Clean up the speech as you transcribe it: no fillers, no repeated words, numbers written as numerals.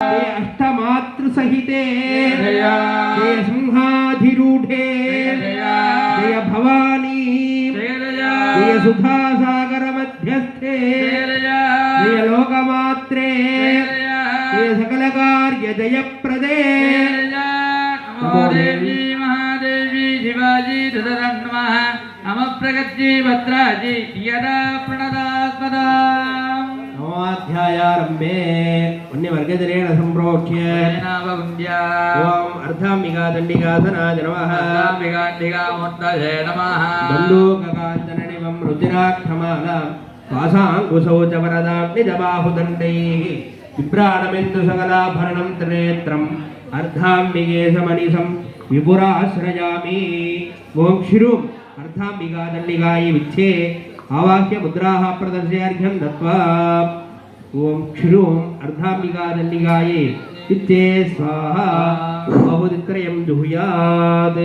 अष्टमातृसहिते जय सिंहाधिरूढे जय भवानी जय सुधासागर मध्यस्थे जय लोकमात्रे जय सकल कार्य जयप्रदे नमो देवी महादेवी शिवाजी नमः नम प्रगति भद्राजी यदा प्रणदात्मदा नमोऽध्यायारम्भे पुण्यवर्गजनेन सम्प्रोक्ष्य ओम अर्धाम्बिका दण्डिकासनाय नमः अर्धाम्बिकाण्डिकामूर्तये नमः बन्धूककाञ्चननिवं रुचिराक्षमालां पाशाङ्कुशौ च वरदां निजबाहुदण्डैः विभ्राणमिन्दु सकलाभरणं त्रिनेत्रम् अर्धाम्बिके समनिसं विपुराश्रयामि ओम श्रीं अर्धाम्बिका दण्डिकायै विच्छे आवाह्य मुद्राः प्रदर्शयार्घ्यं दत्वा ओम श्रीं अर्धाम्बिका दण्डिकायै विच्छे स्वाहा बहुदित्रयं जुहुयात्।